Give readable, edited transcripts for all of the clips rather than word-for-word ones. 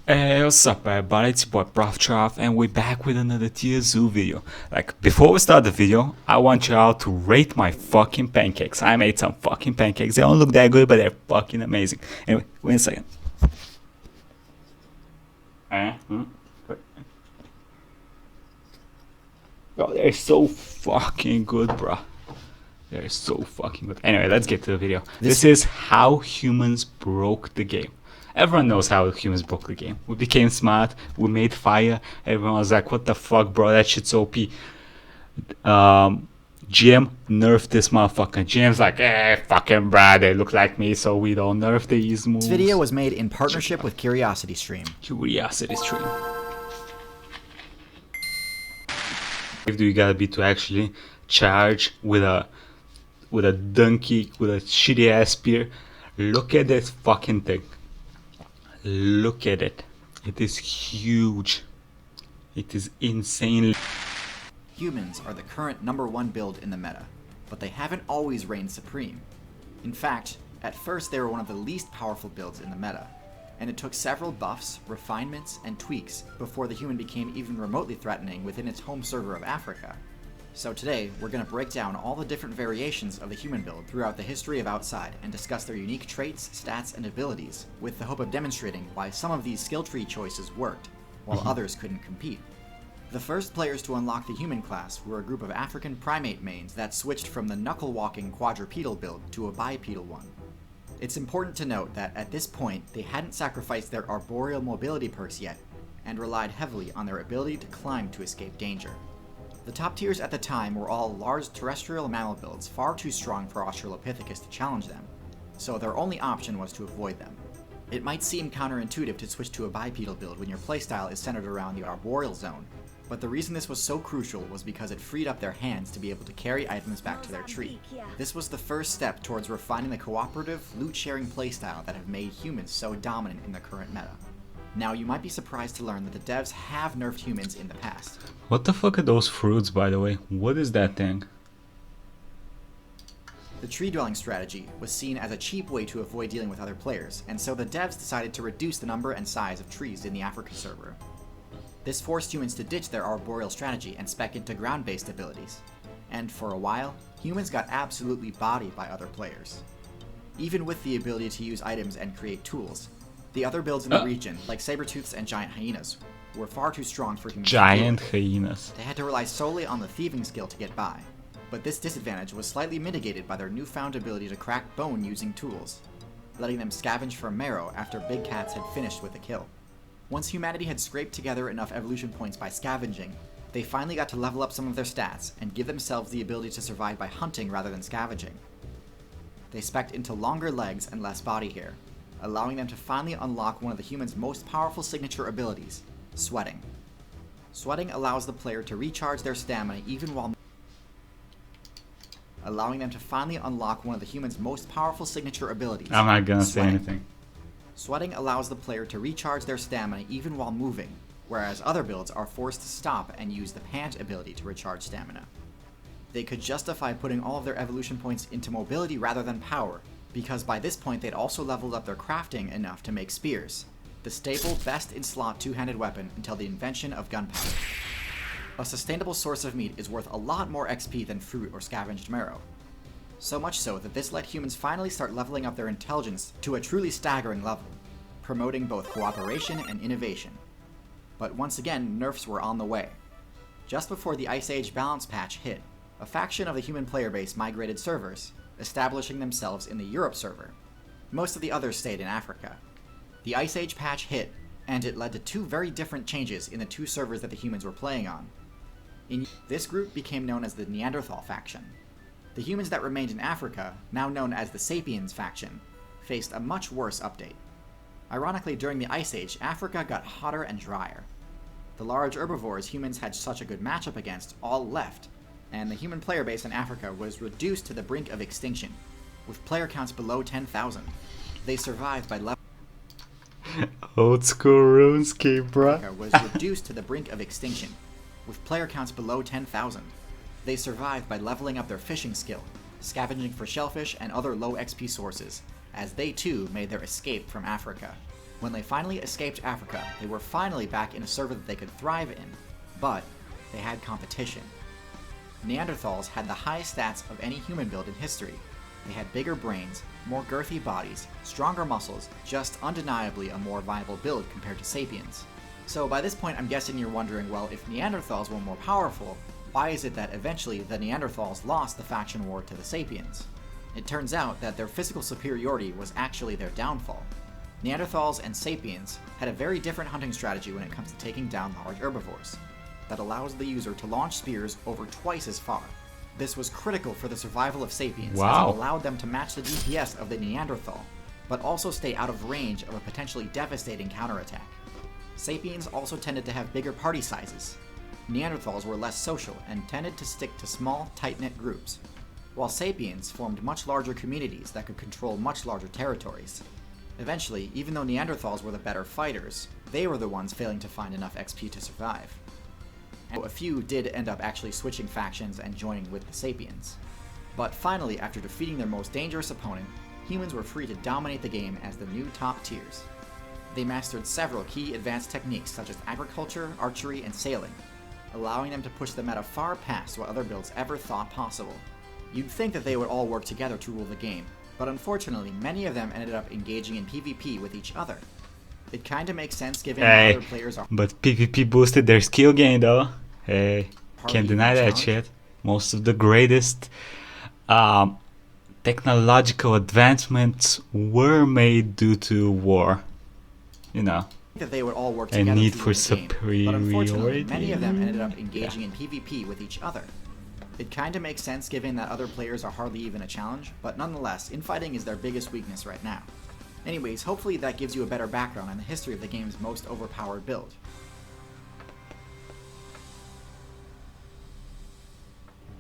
Hey, what's up everybody, it's your boy Prof and we're back with another TierZoo video. Like, before we start the video, I want you all to rate my fucking pancakes. I made some fucking pancakes. They don't look that good, but they're fucking amazing. Anyway, wait a second. Oh, they're so fucking good, bro. They're so fucking good. Anyway, let's get to the video. This is how humans broke the game. Everyone knows how humans broke the game. We became smart, we made fire, everyone was like, what the fuck, bro, that shit's OP. GM nerfed this motherfucker. GM's like, fucking bruh, they look like me, so we don't nerf these moves. This video was made in partnership with CuriosityStream. CuriosityStream. If do you gotta be to actually charge with a donkey, with a shitty ass spear? Look at this fucking thing. Look at it. It is huge. It is insanely. Humans are the current #1 build in the meta, but they haven't always reigned supreme. In fact, at first they were one of the least powerful builds in the meta, and it took several buffs, refinements, and tweaks before the human became even remotely threatening within its home server of Africa. So today, we're going to break down all the different variations of the human build throughout the history of Outside and discuss their unique traits, stats, and abilities, with the hope of demonstrating why some of these skill tree choices worked, while others couldn't compete. The first players to unlock the human class were a group of African primate mains that switched from the knuckle-walking quadrupedal build to a bipedal one. It's important to note that at this point, they hadn't sacrificed their arboreal mobility perks yet, and relied heavily on their ability to climb to escape danger. The top tiers at the time were all large terrestrial mammal builds far too strong for Australopithecus to challenge them, so their only option was to avoid them. It might seem counterintuitive to switch to a bipedal build when your playstyle is centered around the arboreal zone, but the reason this was so crucial was because it freed up their hands to be able to carry items back to their tree. This was the first step towards refining the cooperative, loot-sharing playstyle that have made humans so dominant in the current meta. Now, you might be surprised to learn that the devs have nerfed humans in the past. What the fuck are those fruits, by the way? What is that thing? The tree-dwelling strategy was seen as a cheap way to avoid dealing with other players, and so the devs decided to reduce the number and size of trees in the Africa server. This forced humans to ditch their arboreal strategy and spec into ground-based abilities. And for a while, humans got absolutely bodied by other players. Even with the ability to use items and create tools, the other builds in the region, like saber-tooths and giant hyenas, were far too strong for humans. Giant hyenas. They had to rely solely on the thieving skill to get by, but this disadvantage was slightly mitigated by their newfound ability to crack bone using tools, letting them scavenge for marrow after big cats had finished with a kill. Once humanity had scraped together enough evolution points by scavenging, they finally got to level up some of their stats and give themselves the ability to survive by hunting rather than scavenging. They spec'd into longer legs and less body hair, allowing them to finally unlock one of the human's most powerful signature abilities, sweating. Sweating allows the player to recharge their stamina even while allowing them to finally unlock one of the human's most powerful signature abilities. I'm not gonna say sweating. anything. Sweating allows the player to recharge their stamina even while moving, whereas other builds are forced to stop and use the pant ability to recharge stamina. They could justify putting all of their evolution points into mobility rather than power, because by this point they'd also leveled up their crafting enough to make spears, the staple best-in-slot two-handed weapon until the invention of gunpowder. A sustainable source of meat is worth a lot more XP than fruit or scavenged marrow. So much so that this let humans finally start leveling up their intelligence to a truly staggering level, promoting both cooperation and innovation. But once again, nerfs were on the way. Just before the Ice Age balance patch hit, a faction of the human player base migrated servers, establishing themselves in the Europe server. Most of the others stayed in Africa. The Ice Age patch hit, and it led to two very different changes in the two servers that the humans were playing on. This group became known as the Neanderthal faction. The humans that remained in Africa, now known as the Sapiens faction, faced a much worse update. Ironically, during the Ice Age, Africa got hotter and drier. The large herbivores humans had such a good matchup against all left, and the human player base in Africa was reduced to the brink of extinction, with player counts below 10,000. They survived by Old school RuneScape, bruh. Africa was reduced to the brink of extinction, with player counts below 10,000. They survived by leveling up their fishing skill, scavenging for shellfish and other low XP sources, as they too made their escape from Africa. When they finally escaped Africa, they were finally back in a server that they could thrive in, but they had competition. Neanderthals had the highest stats of any human build in history. They had bigger brains, more girthy bodies, stronger muscles, just undeniably a more viable build compared to sapiens. So by this point I'm guessing you're wondering, well, if Neanderthals were more powerful, why is it that eventually the Neanderthals lost the faction war to the sapiens? It turns out that their physical superiority was actually their downfall. Neanderthals and sapiens had a very different hunting strategy when it comes to taking down large herbivores, that allows the user to launch spears over twice as far. This was critical for the survival of sapiens, Wow. as it allowed them to match the DPS of the Neanderthal, but also stay out of range of a potentially devastating counterattack. Sapiens also tended to have bigger party sizes. Neanderthals were less social and tended to stick to small, tight-knit groups, while sapiens formed much larger communities that could control much larger territories. Eventually, even though Neanderthals were the better fighters, they were the ones failing to find enough XP to survive. And a few did end up actually switching factions and joining with the sapiens. But finally, after defeating their most dangerous opponent, humans were free to dominate the game as the new top tiers. They mastered several key advanced techniques such as agriculture, archery, and sailing, allowing them to push the meta far past what other builds ever thought possible. You'd think that they would all work together to rule the game, but unfortunately many of them ended up engaging in PvP with each other. It kinda makes sense given that other players are But PvP boosted their skill gain though. Hey, hardly can't even deny a that challenge. shit. Most of the greatest technological advancements were made due to war. You know. That they would all work A together need to for win the game, but unfortunately many of them ended up superiority. engaging in PvP with each other. It kinda makes sense given that other players are hardly even a challenge, but nonetheless, infighting is their biggest weakness right now. Anyways, hopefully that gives you a better background on the history of the game's most overpowered build.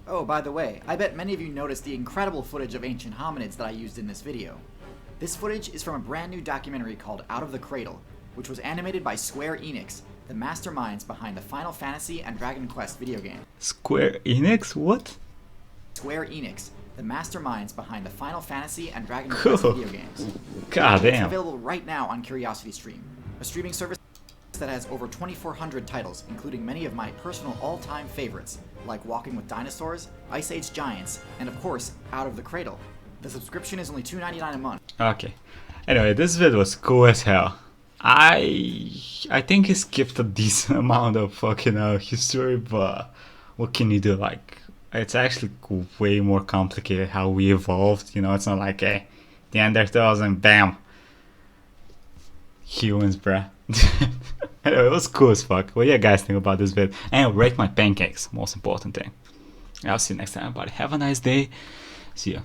Oh, by the way, I bet many of you noticed the incredible footage of ancient hominids that I used in this video. This footage is from a brand new documentary called Out of the Cradle, which was animated by Square Enix, the masterminds behind the Final Fantasy and Dragon Quest video games. Square Enix? What? Square Enix, the masterminds behind the Final Fantasy and Dragon Quest Cool. video games. God It's damn. available right now on CuriosityStream, a streaming service that has over 2,400 titles, including many of my personal all-time favorites, like Walking with Dinosaurs, Ice Age Giants, and of course, Out of the Cradle. The subscription is only $2.99 a month. Okay. Anyway, this vid was cool as hell. I think he skipped a decent amount of fucking history, but what can you do? Like, it's actually way more complicated how we evolved. You know, it's not like Neanderthals and bam, humans, bruh. Anyway, it was cool as fuck. What do you guys think about this vid? And rate my pancakes, most important thing. I'll see you next time, buddy. Have a nice day. See ya.